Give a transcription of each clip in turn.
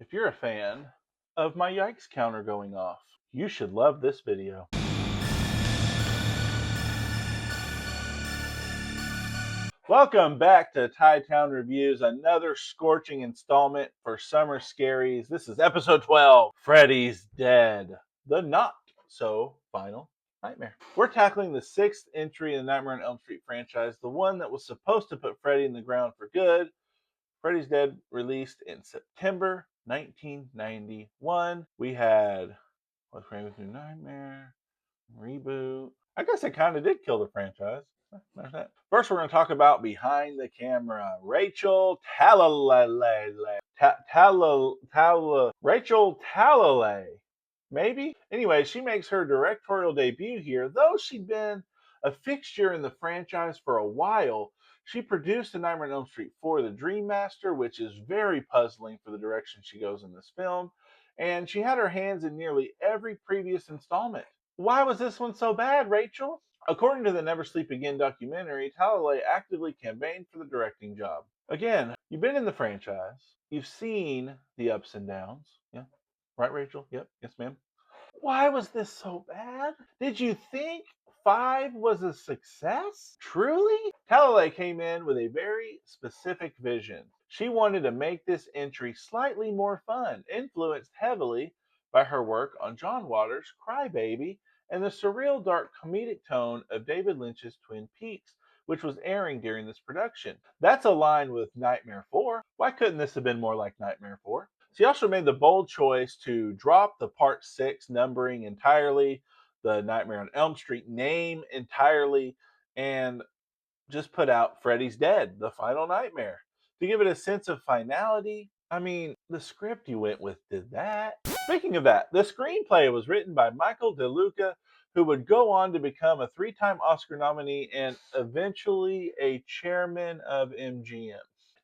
If you're a fan of my yikes counter going off, you should love this video. Welcome back to Tie Town Reviews, another scorching installment for Summer Scaries. This is episode 12, Freddy's Dead, the not so final nightmare. We're tackling the sixth entry in the Nightmare on Elm Street franchise, the one that was supposed to put Freddy in the ground for good. Freddy's Dead released in September 1991. We had What's Freddy's New Nightmare, reboot. I guess it kind of did kill the franchise. There's that. First, we're going to talk about behind the camera. Rachel Talalay. Rachel Talalay. Maybe? Anyway, she makes her directorial debut here. Though she'd been a fixture in the franchise for a while, she produced The Nightmare on Elm Street 4, The Dream Master, which is very puzzling for the direction she goes in this film. And she had her hands in nearly every previous installment. Why was this one so bad, Rachel? According to the Never Sleep Again documentary, Talalay actively campaigned for the directing job. Again, you've been in the franchise. You've seen the ups and downs. Yeah. Right, Rachel? Yep. Yes, ma'am. Why was this so bad? Did you think 5 was a success? Truly? Talalay came in with a very specific vision. She wanted to make this entry slightly more fun, influenced heavily by her work on John Waters' Crybaby and the surreal dark comedic tone of David Lynch's Twin Peaks, which was airing during this production. That's aligned with Nightmare 4. Why couldn't this have been more like Nightmare 4? She also made the bold choice to drop the Part 6 numbering entirely, the Nightmare on Elm Street name entirely, and just put out Freddy's Dead, the final nightmare. To give it a sense of finality, I mean, the script you went with did that. Speaking of that, the screenplay was written by Michael DeLuca, who would go on to become a 3-time Oscar nominee and eventually a chairman of MGM.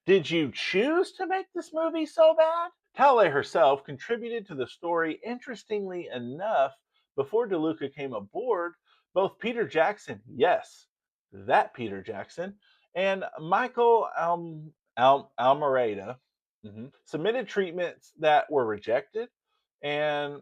Did you choose to make this movie so bad? Talalay herself contributed to the story. Interestingly enough, before DeLuca came aboard, both Peter Jackson, yes, that Peter Jackson, and Michael Almereyda submitted treatments that were rejected, and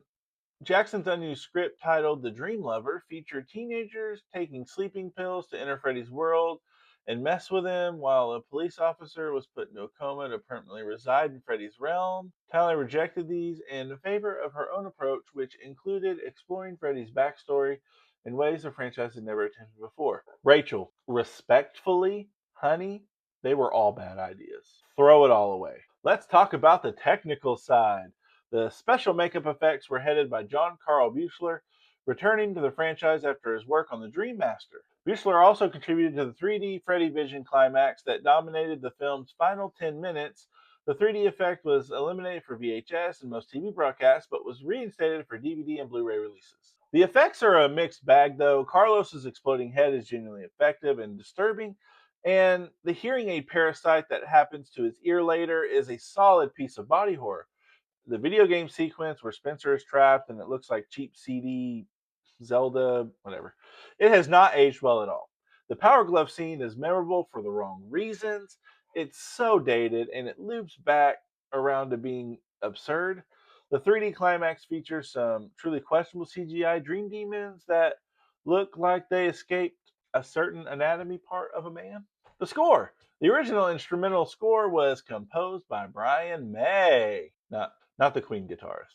Jackson's unused script titled The Dream Lover featured teenagers taking sleeping pills to enter Freddy's world and mess with him while a police officer was put into a coma to permanently reside in Freddy's realm. Tyler rejected these in favor of her own approach, which included exploring Freddy's backstory in ways the franchise had never attempted before. Rachel, respectfully, honey, they were all bad ideas. Throw it all away. Let's talk about the technical side. The special makeup effects were headed by John Carl Buechler, returning to the franchise after his work on The Dream Master. Buechler also contributed to the 3D Freddy Vision climax that dominated the film's final 10 minutes. The 3D effect was eliminated for VHS and most TV broadcasts, but was reinstated for DVD and Blu-ray releases. The effects are a mixed bag, though. Carlos's exploding head is genuinely effective and disturbing, and the hearing aid parasite that happens to his ear later is a solid piece of body horror. The video game sequence where Spencer is trapped and it looks like cheap CD, Zelda, whatever. It has not aged well at all. The Power Glove scene is memorable for the wrong reasons. It's so dated and it loops back around to being absurd. The 3D climax features some truly questionable CGI dream demons that look like they escaped a certain anatomy part of a man. The score. The original instrumental score was composed by Brian May. Not the Queen guitarist,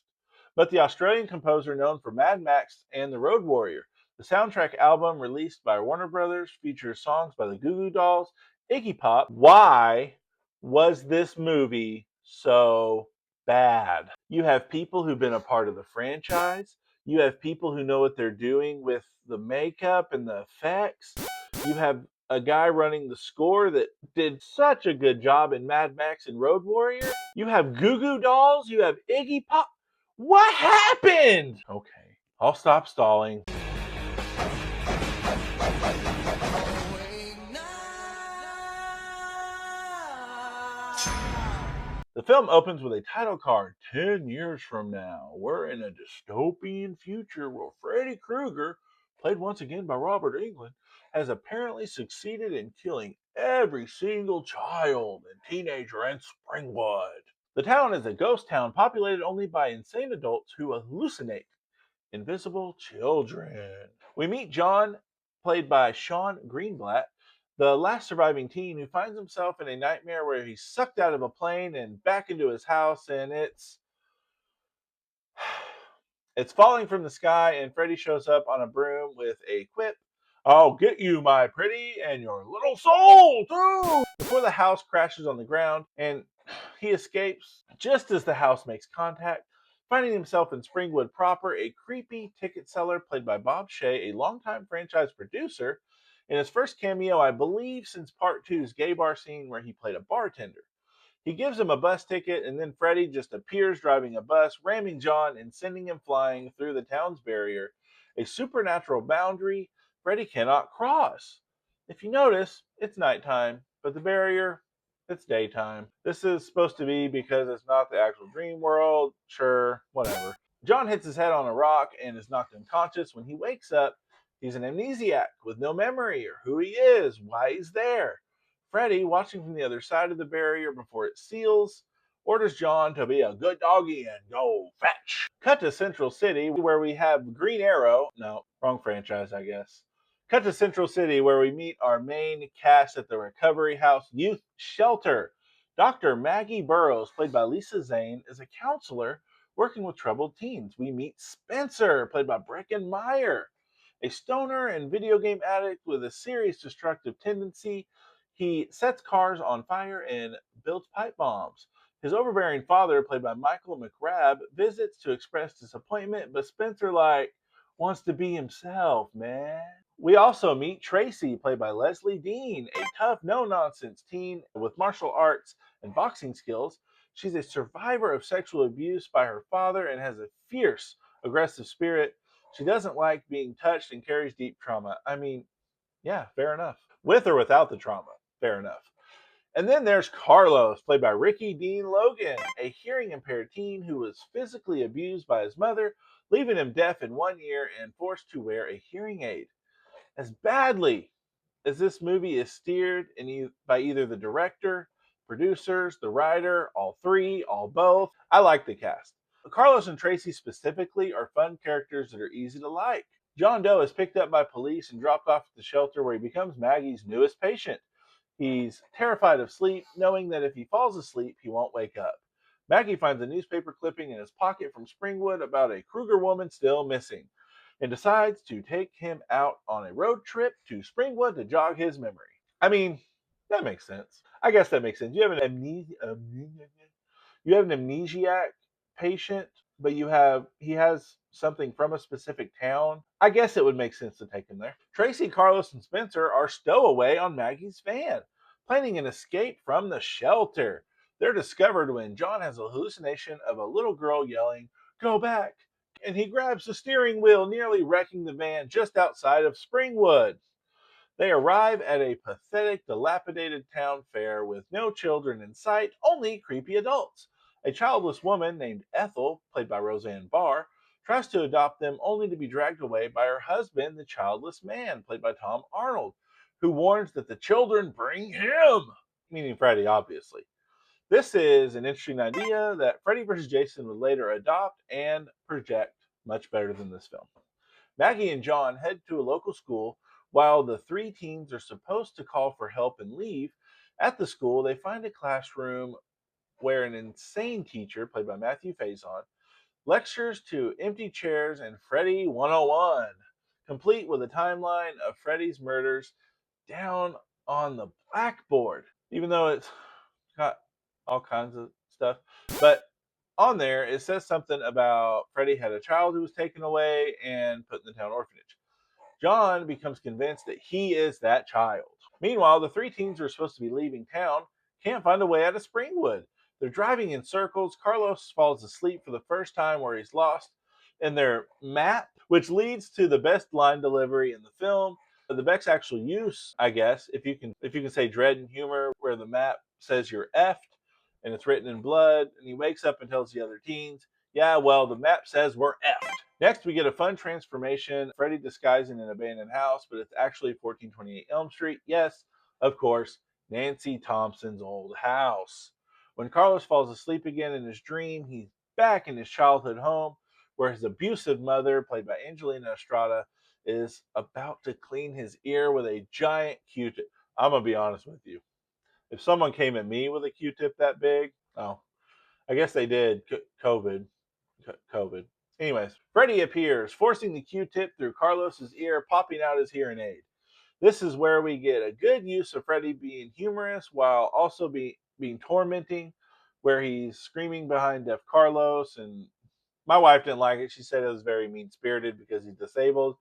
but the Australian composer known for Mad Max and The Road Warrior. The soundtrack album released by Warner Brothers features songs by the Goo Goo Dolls, Iggy Pop. Why was this movie so bad? You have people who've been a part of the franchise. You have people who know what they're doing with the makeup and the effects. You have a guy running the score that did such a good job in Mad Max and Road Warrior. You have Goo Goo Dolls. You have Iggy Pop. What happened? Okay, I'll stop stalling. The film opens with a title card, 10 years from now. We're in a dystopian future where Freddy Krueger, played once again by Robert Englund, has apparently succeeded in killing every single child and teenager in Springwood. The town is a ghost town populated only by insane adults who hallucinate invisible children. We meet John, played by Sean Greenblatt, the last surviving teen who finds himself in a nightmare where he's sucked out of a plane and back into his house, and it's falling from the sky, and Freddy shows up on a broom with a quip. I'll get you, my pretty, and your little soul, too! Before the house crashes on the ground, and he escapes just as the house makes contact, finding himself in Springwood proper, a creepy ticket seller played by Bob Shea, a longtime franchise producer, in his first cameo, I believe, since Part Two's gay bar scene where he played a bartender. He gives him a bus ticket, and then Freddy just appears driving a bus, ramming John and sending him flying through the town's barrier, a supernatural boundary Freddy cannot cross. If you notice, it's nighttime, but the barrier, it's daytime. This is supposed to be because it's not the actual dream world. Sure, whatever. John hits his head on a rock and is knocked unconscious. When he wakes up, he's an amnesiac with no memory or who he is, why he's there. Freddy, watching from the other side of the barrier before it seals, orders John to be a good doggy and go fetch. Cut to Central City, where we have Green Arrow. No, wrong franchise, I guess. Cut to Central City, where we meet our main cast at the Recovery House Youth Shelter. Dr. Maggie Burrows, played by Lisa Zane, is a counselor working with troubled teens. We meet Spencer, played by Brecken Meyer, a stoner and video game addict with a serious destructive tendency. He sets cars on fire and builds pipe bombs. His overbearing father, played by Michael McRae, visits to express disappointment, but Spencer wants to be himself, man. We also meet Tracy, played by Leslie Dean, a tough, no-nonsense teen with martial arts and boxing skills. She's a survivor of sexual abuse by her father and has a fierce, aggressive spirit. She doesn't like being touched and carries deep trauma. I mean, yeah, fair enough. With or without the trauma, fair enough. And then there's Carlos, played by Ricky Dean Logan, a hearing impaired teen who was physically abused by his mother, leaving him deaf in 1 year and forced to wear a hearing aid. As badly as this movie is steered by either the director, producers, the writer, all three, all both, I like the cast. Carlos and Tracy specifically are fun characters that are easy to like. John Doe is picked up by police and dropped off at the shelter where he becomes Maggie's newest patient. He's terrified of sleep, knowing that if he falls asleep, he won't wake up. Maggie finds a newspaper clipping in his pocket from Springwood about a Kruger woman still missing and decides to take him out on a road trip to Springwood to jog his memory. I mean, that makes sense. I guess that makes sense. You have an amnesiac patient, but he has something from a specific town. I guess it would make sense to take him there. Tracy, Carlos, and Spencer are stowaway on Maggie's van, planning an escape from the shelter. They're discovered when John has a hallucination of a little girl yelling, "Go back!" And he grabs the steering wheel, nearly wrecking the van just outside of Springwood. They arrive at a pathetic, dilapidated town fair with no children in sight, only creepy adults. A childless woman named Ethel, played by Roseanne Barr, tries to adopt them only to be dragged away by her husband, the childless man, played by Tom Arnold, who warns that the children bring him, meaning Freddy, obviously. This is an interesting idea that Freddy vs. Jason would later adopt and project much better than this film. Maggie and John head to a local school while the three teens are supposed to call for help and leave. At the school, they find a classroom where an insane teacher, played by Matthew Faison, lectures to empty chairs and Freddy 101, complete with a timeline of Freddy's murders down on the blackboard, even though it's got all kinds of stuff. But on there, it says something about Freddy had a child who was taken away and put in the town orphanage. John becomes convinced that he is that child. Meanwhile, the three teens who are supposed to be leaving town can't find a way out of Springwood. They're driving in circles. Carlos falls asleep for the first time where he's lost in their map, which leads to the best line delivery in the film. The best actual use, I guess, if you can say dread and humor, where the map says you're effed and it's written in blood, and he wakes up and tells the other teens, yeah, well, the map says we're effed. Next, we get a fun transformation. Freddy disguising an abandoned house, but it's actually 1428 Elm Street. Yes, of course, Nancy Thompson's old house. When Carlos falls asleep again in his dream, he's back in his childhood home where his abusive mother, played by Angelina Estrada, is about to clean his ear with a giant Q-tip. I'm going to be honest with you. If someone came at me with a Q-tip that big, oh, I guess they did. COVID. COVID. Anyways, Freddy appears, forcing the Q-tip through Carlos's ear, popping out his hearing aid. This is where we get a good use of Freddy being humorous while also being tormenting, where he's screaming behind deaf Carlos. And my wife didn't like it. She said it was very mean spirited because he's disabled.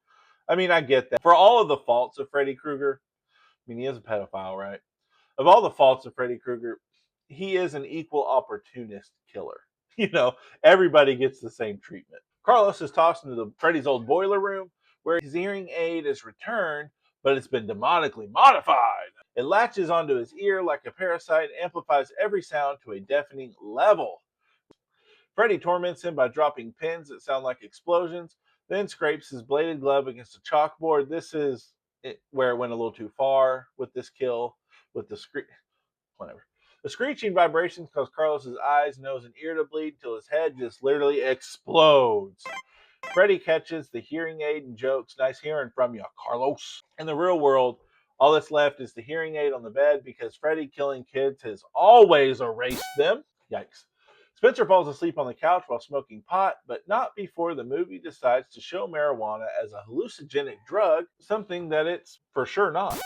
I mean, I get that. For all of the faults of Freddy Krueger, I mean, he is a pedophile, right? Of all the faults of Freddy Krueger, he is an equal opportunist killer. You know, everybody gets the same treatment. Carlos is tossed into Freddy's old boiler room where his hearing aid is returned, but it's been demonically modified. It latches onto his ear like a parasite and amplifies every sound to a deafening level. Freddy torments him by dropping pins that sound like explosions, then scrapes his bladed glove against a chalkboard. This is where it went a little too far with this kill, with the whatever. The screeching vibrations cause Carlos's eyes, nose, and ear to bleed till his head just literally explodes. Freddy catches the hearing aid and jokes, "Nice hearing from you, Carlos." In the real world, all that's left is the hearing aid on the bed because Freddy killing kids has always erased them. Yikes. Spencer falls asleep on the couch while smoking pot, but not before the movie decides to show marijuana as a hallucinogenic drug, something that it's for sure not.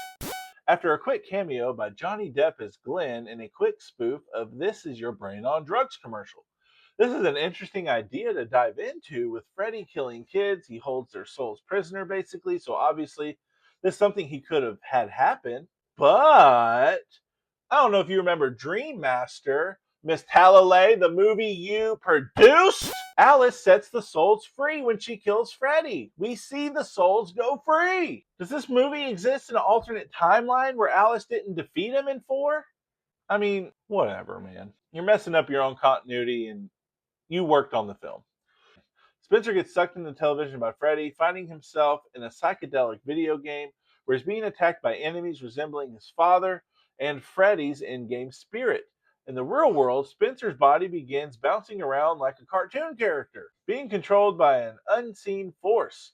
After a quick cameo by Johnny Depp as Glenn in a quick spoof of This Is Your Brain on Drugs commercial. This is an interesting idea to dive into with Freddy killing kids. He holds their souls prisoner, basically, so obviously this is something he could have had happen. But I don't know if you remember Dream Master, Miss Talalay, the movie you produced. Alice sets the souls free when she kills Freddy. We see the souls go free. Does this movie exist in an alternate timeline where Alice didn't defeat him in 4? I mean, whatever, man. You're messing up your own continuity and you worked on the film. Spencer gets sucked into television by Freddy, finding himself in a psychedelic video game where he's being attacked by enemies resembling his father and Freddy's in-game spirit. In the real world, Spencer's body begins bouncing around like a cartoon character, being controlled by an unseen force.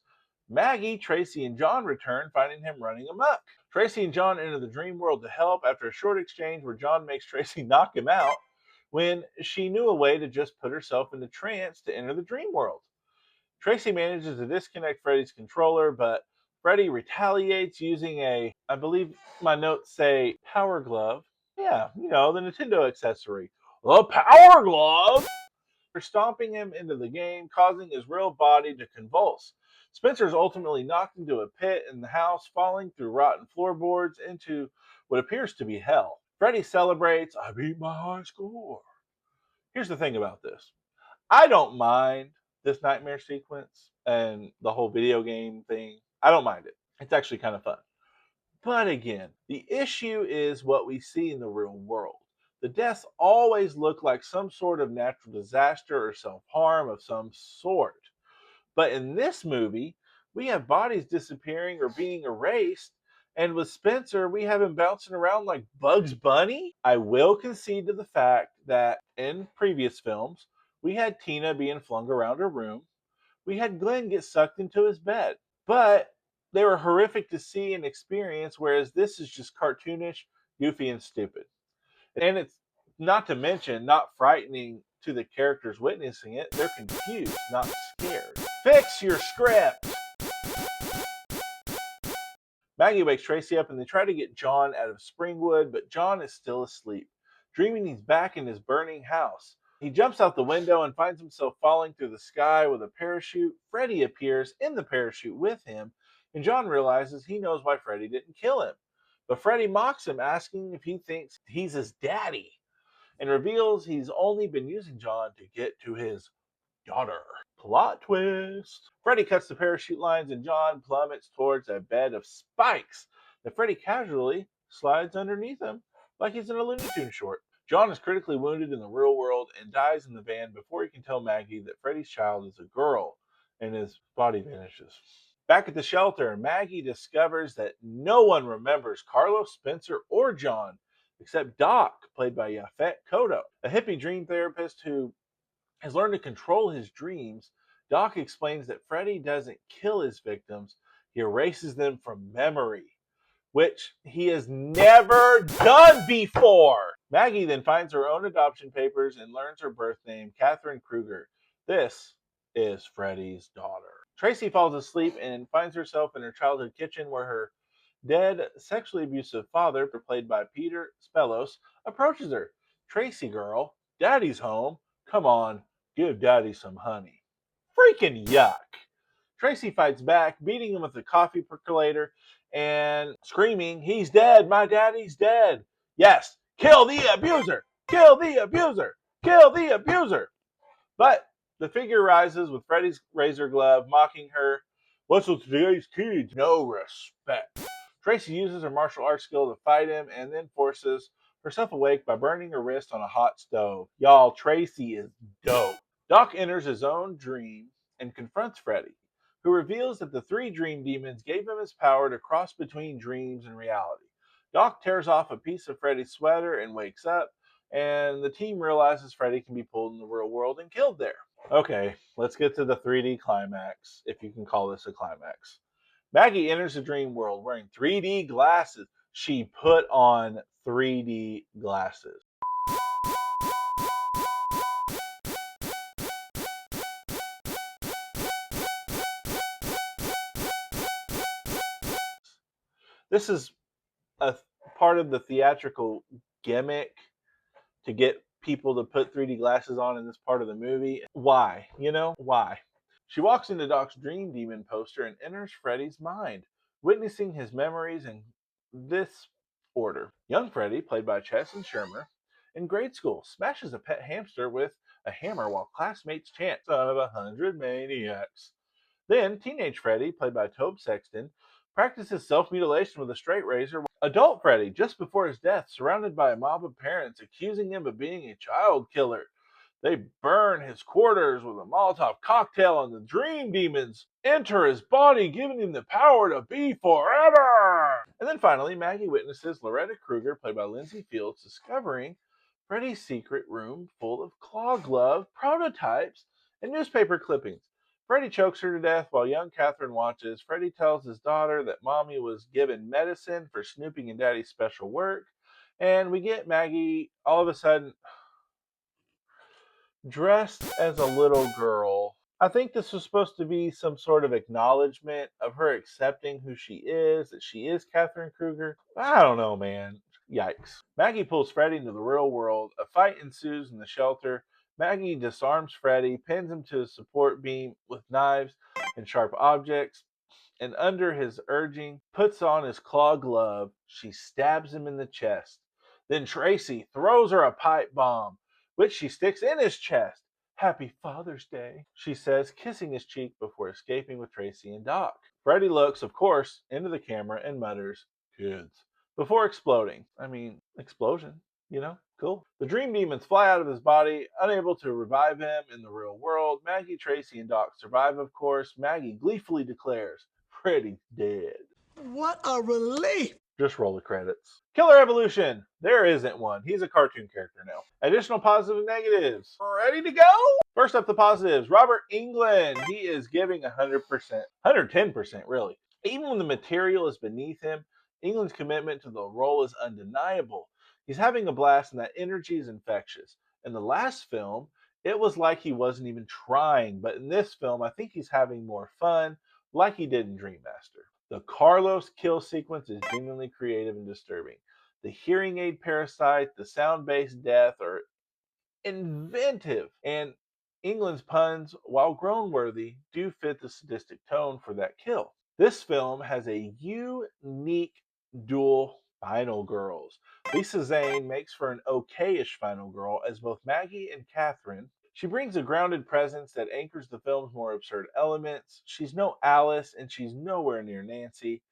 Maggie, Tracy, and John return, finding him running amok. Tracy and John enter the dream world to help after a short exchange where John makes Tracy knock him out when she knew a way to just put herself into trance to enter the dream world. Tracy manages to disconnect Freddy's controller, but Freddy retaliates using I believe my notes say, power glove. Yeah, you know, the Nintendo accessory. The power glove! For stomping him into the game, causing his real body to convulse. Spencer is ultimately knocked into a pit in the house, falling through rotten floorboards into what appears to be hell. Freddy celebrates, "I beat my high score." Here's the thing about this. I don't mind this nightmare sequence and the whole video game thing. I don't mind it. It's actually kind of fun. But again, the issue is what we see in the real world. The deaths always look like some sort of natural disaster or self harm of some sort. But in this movie, we have bodies disappearing or being erased. And with Spencer, we have him bouncing around like Bugs Bunny. I will concede to the fact that in previous films, we had Tina being flung around her room. We had Glenn get sucked into his bed. But they were horrific to see and experience, whereas this is just cartoonish, goofy, and stupid. And it's not to mention not frightening to the characters witnessing it. They're confused, not scared. Fix your script! Maggie wakes Tracy up and they try to get John out of Springwood, but John is still asleep, dreaming he's back in his burning house. He jumps out the window and finds himself falling through the sky with a parachute. Freddy appears in the parachute with him, and John realizes he knows why Freddy didn't kill him. But Freddy mocks him, asking if he thinks he's his daddy, and reveals he's only been using John to get to his daughter. Plot twist. Freddy cuts the parachute lines and John plummets towards a bed of spikes that Freddy casually slides underneath him like he's in a Looney Tunes short. John is critically wounded in the real world and dies in the van before he can tell Maggie that Freddy's child is a girl, and his body vanishes. Back at the shelter, Maggie discovers that no one remembers Carlos, Spencer, or John except Doc, played by Yaphet Kotto, a hippie dream therapist who has learned to control his dreams. Doc explains that Freddy doesn't kill his victims, he erases them from memory, which he has never done before. Maggie then finds her own adoption papers and learns her birth name, Catherine Kruger. This is Freddy's daughter. Tracy falls asleep and finds herself in her childhood kitchen where her dead, sexually abusive father, played by Peter Spellos, approaches her. Tracy girl, daddy's home. Come on, give daddy some honey. Freaking yuck. Tracy fights back, beating him with a coffee percolator and screaming, "He's dead! My daddy's dead!" Yes, kill the abuser! Kill the abuser! Kill the abuser! But the figure rises with Freddy's razor glove, mocking her. What's with today's kids? No respect. Tracy uses her martial arts skill to fight him and then forces herself awake by burning her wrist on a hot stove. Y'all, Tracy is dope. Doc enters his own dream and confronts Freddy, who reveals that the three dream demons gave him his power to cross between dreams and reality. Doc tears off a piece of Freddy's sweater and wakes up, and the team realizes Freddy can be pulled in the real world and killed there. Okay, let's get to the 3D climax, if you can call this a climax. Maggie enters the dream world wearing 3D glasses. She put on 3D glasses. This is a part of the theatrical gimmick to get people to put 3D glasses on in this part of the movie. Why? Why? She walks into Doc's Dream Demon poster and enters Freddy's mind, witnessing his memories in this order. Young Freddy, played by Chesson Shermer, in grade school, smashes a pet hamster with a hammer while classmates chant, "Son of 100 maniacs." Then, teenage Freddy, played by Tobe Sexton, practices self-mutilation with a straight razor. Adult Freddy, just before his death, surrounded by a mob of parents accusing him of being a child killer. They burn his quarters with a Molotov cocktail, and the dream demons enter his body, giving him the power to be forever. And then finally, Maggie witnesses Loretta Kruger, played by Lindsay Fields, discovering Freddy's secret room full of claw glove prototypes and newspaper clippings. Freddy chokes her to death while young Catherine watches. Freddy tells his daughter that Mommy was given medicine for snooping in Daddy's special work. And we get Maggie all of a sudden dressed as a little girl. I think this was supposed to be some sort of acknowledgement of her accepting who she is, that she is Catherine Kruger. I don't know, man. Yikes. Maggie pulls Freddy into the real world. A fight ensues in the shelter. Maggie disarms Freddy, pins him to a support beam with knives and sharp objects, and under his urging, puts on his claw glove. She stabs him in the chest. Then Tracy throws her a pipe bomb, which she sticks in his chest. "Happy Father's Day," she says, kissing his cheek before escaping with Tracy and Doc. Freddy looks, of course, into the camera and mutters, "Kids," before exploding. Explosion, cool. The dream demons fly out of his body, unable to revive him in the real world. Maggie, Tracy, and Doc survive, of course. Maggie gleefully declares, "Freddy's dead." What a relief! Just roll the credits. Killer Evolution. There isn't one. He's a cartoon character now. Additional positive and negatives. Ready to go? First up, the positives. Robert Englund. He is giving 100%. 110%, really. Even when the material is beneath him, England's commitment to the role is undeniable. He's having a blast and that energy is infectious. In the last film, it was like he wasn't even trying. But in this film, I think he's having more fun, like he did in Dream Master. The Carlos kill sequence is genuinely creative and disturbing. The hearing aid parasite, the sound-based death are inventive. And England's puns, while groan-worthy, do fit the sadistic tone for that kill. This film has a unique dual final girls. Lisa Zane makes for an okayish final girl as both Maggie and Catherine. She brings a grounded presence that anchors the film's more absurd elements. She's no Alice and she's nowhere near Nancy,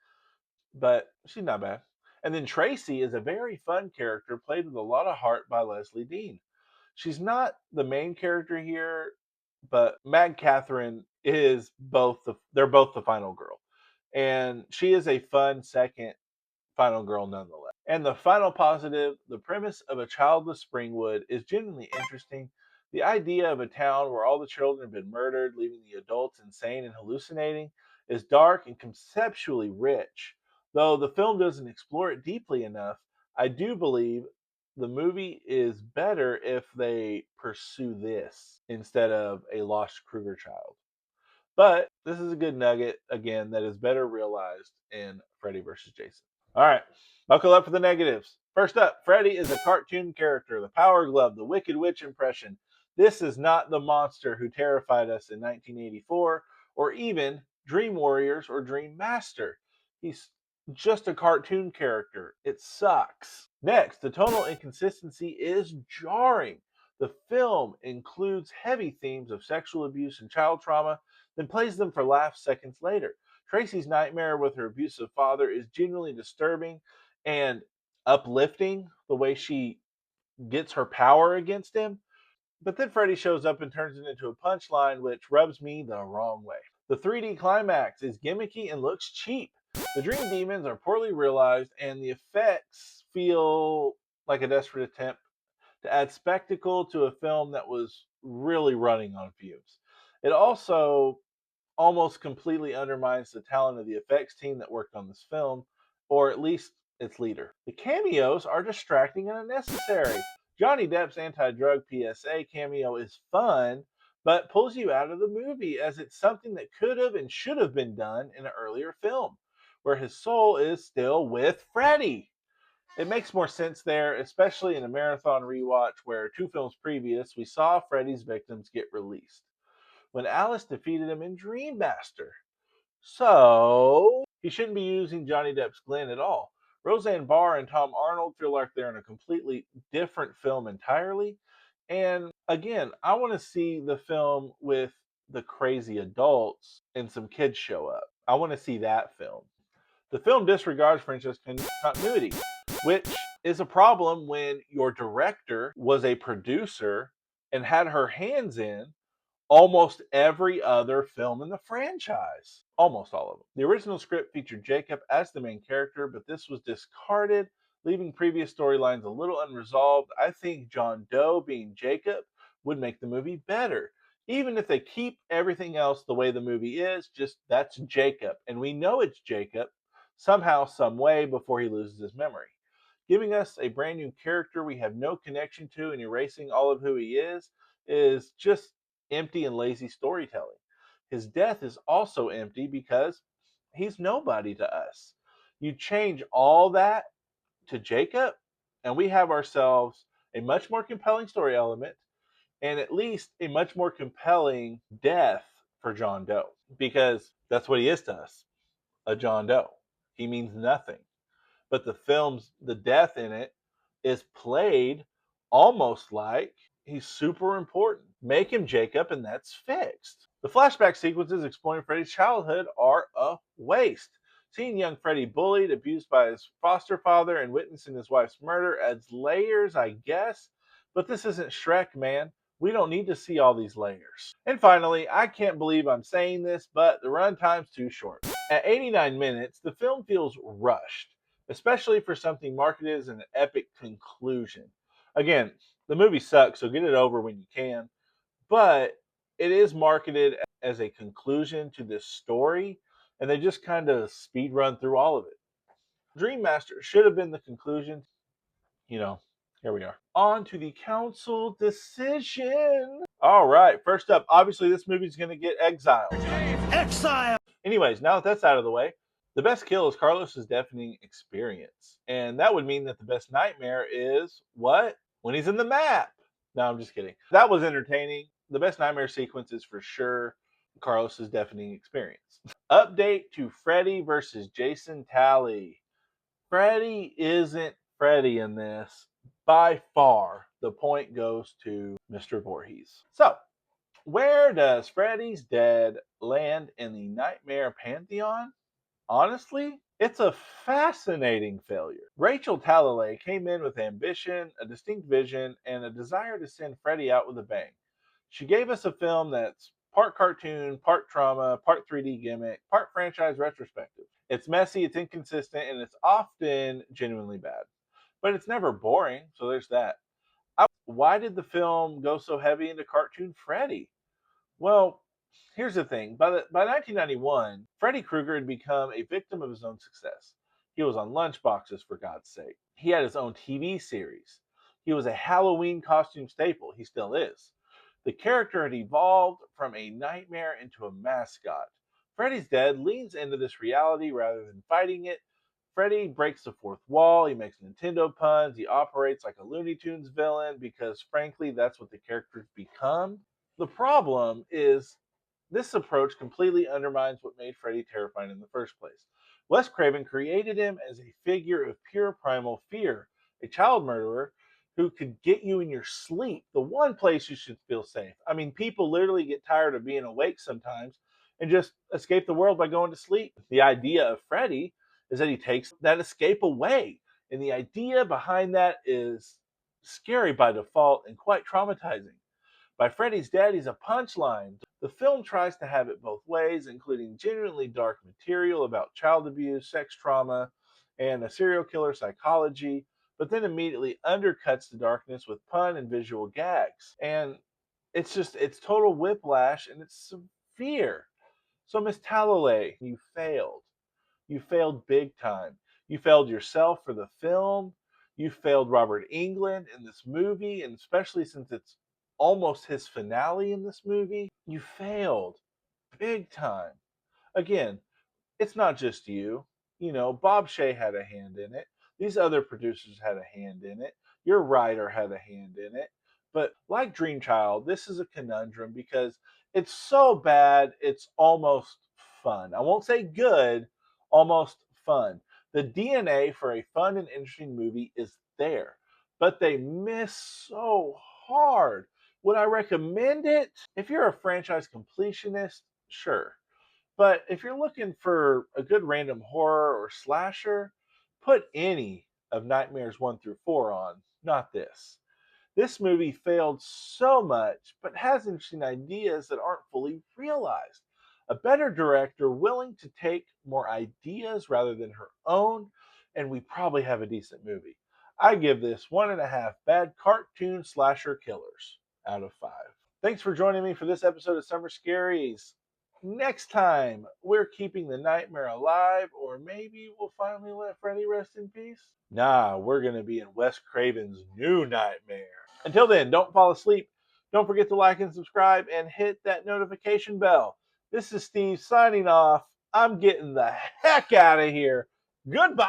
but she's not bad. And then Tracy is a very fun character played with a lot of heart by Leslie Dean. She's not the main character here, but Mag Catherine is they're both the final girl. And she is a fun second final girl nonetheless. And the final positive, the premise of a childless Springwood is genuinely interesting. The idea of a town where all the children have been murdered, leaving the adults insane and hallucinating, is dark and conceptually rich. Though the film doesn't explore it deeply enough, I do believe the movie is better if they pursue this instead of a lost Kruger child. But this is a good nugget, again, that is better realized in Freddy vs. Jason. All right, buckle up for the negatives. First up, Freddy is a cartoon character, the Power Glove, the Wicked Witch impression. This is not the monster who terrified us in 1984, or even Dream Warriors or Dream Master. He's just a cartoon character. It sucks. Next, the tonal inconsistency is jarring. The film includes heavy themes of sexual abuse and child trauma, then plays them for laughs seconds later. Tracy's nightmare with her abusive father is genuinely disturbing and uplifting the way she gets her power against him. But then Freddy shows up and turns it into a punchline, which rubs me the wrong way. The 3D climax is gimmicky and looks cheap. The dream demons are poorly realized, and the effects feel like a desperate attempt to add spectacle to a film that was really running on fumes. It also almost completely undermines the talent of the effects team that worked on this film, or at least its leader. The cameos are distracting and unnecessary. Johnny Depp's anti drug PSA cameo is fun, but pulls you out of the movie as it's something that could have and should have been done in an earlier film, where his soul is still with Freddy. It makes more sense there, especially in a marathon rewatch where 2 films previous we saw Freddy's victims get released when Alice defeated him in Dream Master. So, he shouldn't be using Johnny Depp's Glenn at all. Roseanne Barr and Tom Arnold feel like they're in a completely different film entirely. And again, I want to see the film with the crazy adults and some kids show up. I want to see that film. The film disregards franchise continuity, which is a problem when your director was a producer and had her hands in almost every other film in the franchise. Almost all of them. The original script featured Jacob as the main character, but this was discarded, leaving previous storylines a little unresolved. I think John Doe being Jacob would make the movie better. Even if they keep everything else the way the movie is, just that's Jacob. And we know it's Jacob somehow, some way before he loses his memory. Giving us a brand new character we have no connection to and erasing all of who he is just empty and lazy storytelling. His death is also empty because he's nobody to us. You change all that to Jacob, and we have ourselves a much more compelling story element and at least a much more compelling death for John Doe because that's what he is to us, a John Doe. He means nothing. But the death in it is played almost like he's super important. Make him Jacob, and that's fixed. The flashback sequences exploring Freddy's childhood are a waste. Seeing young Freddy bullied, abused by his foster father, and witnessing his wife's murder adds layers, I guess. But this isn't Shrek, man. We don't need to see all these layers. And finally, I can't believe I'm saying this, but the runtime's too short. At 89 minutes, the film feels rushed, especially for something marketed as an epic conclusion. Again, the movie sucks, so get it over when you can. But it is marketed as a conclusion to this story, and they just kind of speed run through all of it. Dream Master should have been the conclusion. You know, here we are. On to the council decision. All right, first up, obviously, this movie's going to get exiled. Exile! Anyways, now that that's out of the way, the best kill is Carlos's deafening experience. And that would mean that the best nightmare is what? When he's in the map. No, I'm just kidding. That was entertaining. The best nightmare sequence is for sure Carlos's deafening experience. Update to Freddy versus Jason Tally. Freddy isn't Freddy in this. By far, the point goes to Mr. Voorhees. So, where does Freddy's Dead land in the Nightmare Pantheon? Honestly, it's a fascinating failure. Rachel Talalay came in with ambition, a distinct vision, and a desire to send Freddy out with a bang. She gave us a film that's part cartoon, part trauma, part 3D gimmick, part franchise retrospective. It's messy, it's inconsistent, and it's often genuinely bad. but it's never boring, so there's that. Why did the film go so heavy into cartoon Freddy? Well, here's the thing. By 1991, Freddy Krueger had become a victim of his own success. He was on lunchboxes, for God's sake. He had his own TV series. He was a Halloween costume staple. He still is. The character had evolved from a nightmare into a mascot. Freddy's Dead leans into this reality rather than fighting it. Freddy breaks the fourth wall. He makes Nintendo puns. He operates like a Looney Tunes villain because, frankly, that's what the character's become. The problem is this approach completely undermines what made Freddy terrifying in the first place. Wes Craven created him as a figure of pure primal fear, a child murderer who could get you in your sleep, the one place you should feel safe. I mean, people literally get tired of being awake sometimes and just escape the world by going to sleep. The idea of Freddy is that he takes that escape away. And the idea behind that is scary by default and quite traumatizing. By Freddy's Dead, he's a punchline. The film tries to have it both ways, including genuinely dark material about child abuse, sex trauma, and a serial killer psychology, but then immediately undercuts the darkness with pun and visual gags. And it's total whiplash and it's severe. So, Miss Talloway, you failed. You failed big time. You failed yourself for the film. You failed Robert England in this movie, and especially since it's almost his finale in this movie, you failed big time. Again, it's not just you. You know, Bob Shea had a hand in it. These other producers had a hand in it. Your writer had a hand in it. But like Dream Child, this is a conundrum because it's so bad, it's almost fun. I won't say good, almost fun. The DNA for a fun and interesting movie is there, but they miss so hard. Would I recommend it? If you're a franchise completionist, sure. But if you're looking for a good random horror or slasher, put any of Nightmares 1 through 4 on, not this. This movie failed so much, but has interesting ideas that aren't fully realized. A better director willing to take more ideas rather than her own, and we probably have a decent movie. I give this 1.5 bad cartoon slasher killers out of 5. Thanks for joining me for this episode of Summer Scaries. Next time, we're keeping the nightmare alive, or maybe we'll finally let Freddy rest in peace? Nah, we're going to be in Wes Craven's new nightmare. Until then, don't fall asleep. Don't forget to like and subscribe and hit that notification bell. This is Steve signing off. I'm getting the heck out of here. Goodbye.